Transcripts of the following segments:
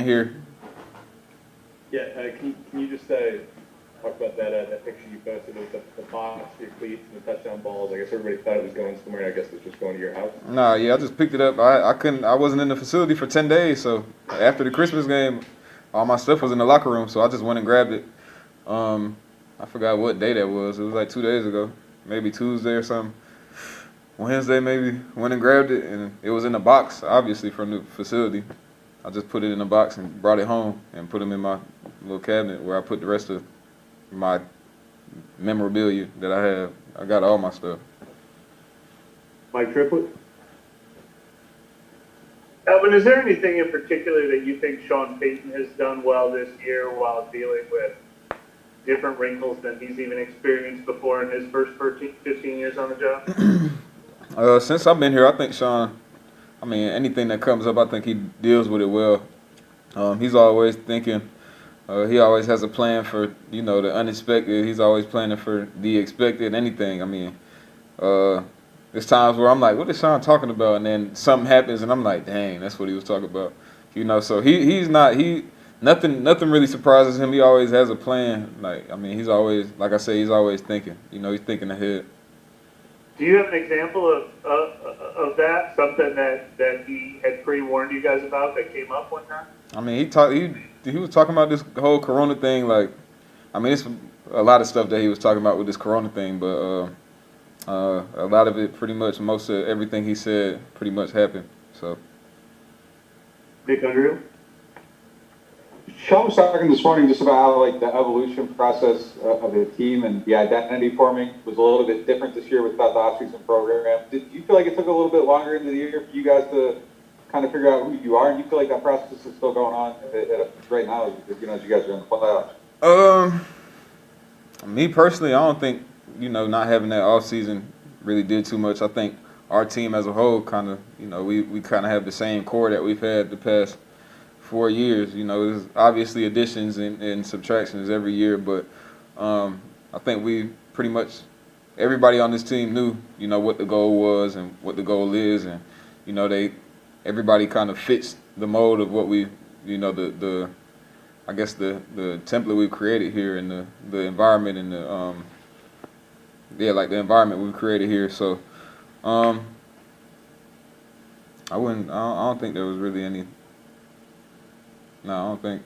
here. Yeah, can you just talk about that picture you posted with the box, your cleats, and the touchdown balls? I guess everybody thought it was going somewhere. I guess it was just going to your house. Nah, yeah, I just picked it up. I wasn't in the facility for 10 days, so after the Christmas game, all my stuff was in the locker room, so I just went and grabbed it. I forgot what day that was. It was like 2 days ago, maybe Tuesday or something. Wednesday maybe. Went and grabbed it, and it was in a box, obviously from the facility. I just put it in a box and brought it home and put them in my little cabinet where I put the rest of my memorabilia that I have. I got all my stuff. Mike Triplett? Alvin, is there anything in particular that you think Sean Payton has done well this year while dealing with different wrinkles than he's even experienced before in his first 15 years on the job? Since I've been here, I think Sean, anything that comes up, I think he deals with it well. He's always thinking, he always has a plan for, the unexpected. He's always planning for the expected, anything. There's times where I'm like, what is Sean talking about? And then something happens and I'm like, dang, that's what he was talking about. So nothing really surprises him. He always has a plan. He's always, like I say, he's always thinking. He's thinking ahead. Do you have an example of that? Something that he had pre-warned you guys about that came up one time? He was talking about this whole Corona thing. It's a lot of stuff that he was talking about with this Corona thing, but a lot of it, pretty much, most of everything he said, pretty much happened. So. Nick Underhill? Sean was talking this morning just about how the evolution process of the team and the identity forming was a little bit different this year without the offseason program. Did you feel like it took a little bit longer into the year for you guys to kind of figure out who you are? And you feel like that process is still going on right now, as you guys are in the playoffs? Me personally, I don't think not having that offseason really did too much. I think our team as a whole kind of we kind of have the same core that we've had the past 4 years. There's obviously additions and subtractions every year, but I think we pretty much everybody on this team knew what the goal was and what the goal is, and everybody kind of fits the mold of what we the I guess the template we've created here and the environment and the environment we've created here. So I don't think there was really any. No, I don't think.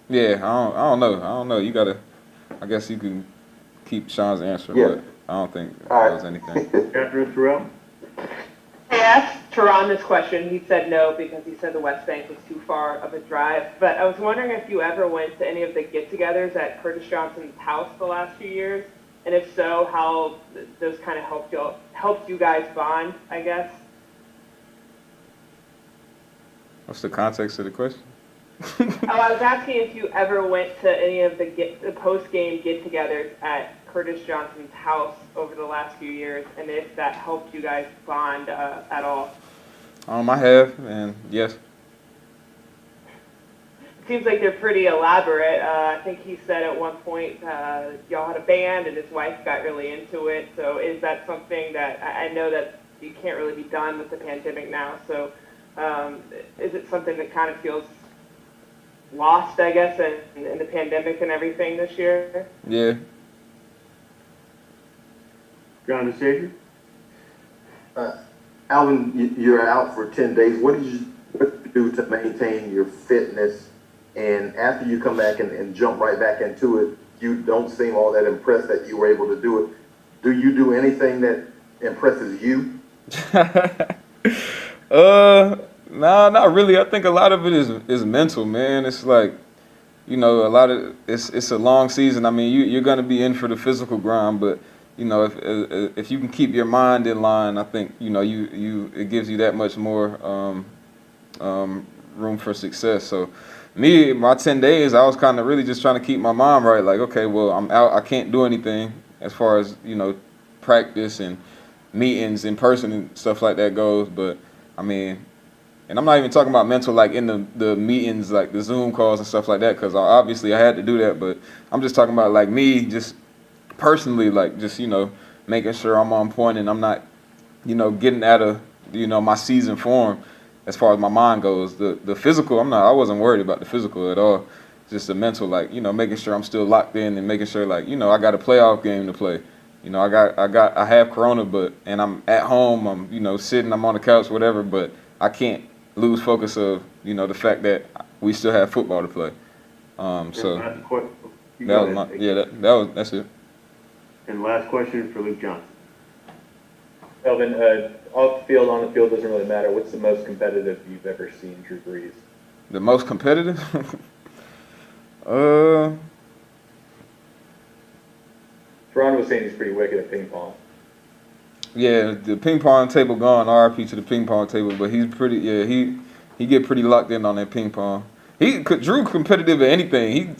Yeah, I don't know. I guess you can keep Sean's answer, but I don't think there was anything. Catherine Terrell? I asked Teron this question. He said no because he said the West Bank was too far of a drive. But I was wondering if you ever went to any of the get-togethers at Curtis Johnson's house the last few years, and if so, how those kind of helped you guys bond, I guess. What's the context of the question? I was asking if you ever went to any of the post-game get-togethers at Curtis Johnson's house over the last few years, and if that helped you guys bond at all. I have, and yes. It seems like they're pretty elaborate. I think he said at one point y'all had a band and his wife got really into it. So is that something that I know that you can't really be done with the pandemic now? So is it something that kind of feels lost, I guess, in the pandemic and everything this year? Yeah. John DeSager? Alvin, you're out for 10 days. What did you do to maintain your fitness? And after you come back and jump right back into it, you don't seem all that impressed that you were able to do it. Do you do anything that impresses you? Nah, not really. I think a lot of it is mental, man. It's like, a lot of it's a long season. You're gonna be in for the physical grind, but if you can keep your mind in line, I think it gives you that much more room for success. So me, my 10 days, I was kind of really just trying to keep my mind right. Like, okay, well, I'm out. I can't do anything as far as practice and meetings in person and stuff like that goes. But and I'm not even talking about mental, like in the meetings, like the Zoom calls and stuff like that, because obviously I had to do that. But I'm just talking about like me, just personally, like just making sure I'm on point and I'm not getting out of my season form as far as my mind goes. The physical, I wasn't worried about the physical at all. Just the mental, like, making sure I'm still locked in and making sure, like, I got a playoff game to play. I have Corona, and I'm at home. I'm, sitting. I'm on the couch, whatever. But I can't lose focus of, the fact that we still have football to play. So that's it. And last question for Luke Johnson. Alvin, off the field, on the field doesn't really matter. What's the most competitive you've ever seen Drew Brees? The most competitive? Ron was saying he's pretty wicked at ping pong. Yeah, the ping pong table gone. RIP to the ping pong table, but he's pretty. Yeah, he get pretty locked in on that ping pong. Drew competitive at anything.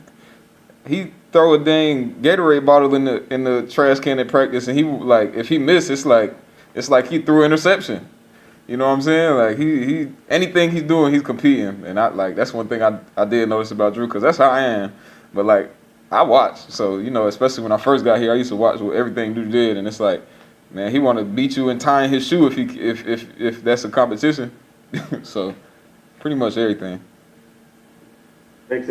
He throw a dang Gatorade bottle in the trash can at practice, and he, like, if he missed, it's like he threw an interception. You know what I'm saying? Like, he anything he's doing, he's competing, and that's one thing I did notice about Drew, because that's how I am. But, like, I watch, so, especially when I first got here, I used to watch everything Drew did, and it's like, man, he want to beat you in tying his shoe if that's a competition. So, pretty much everything. Thanks,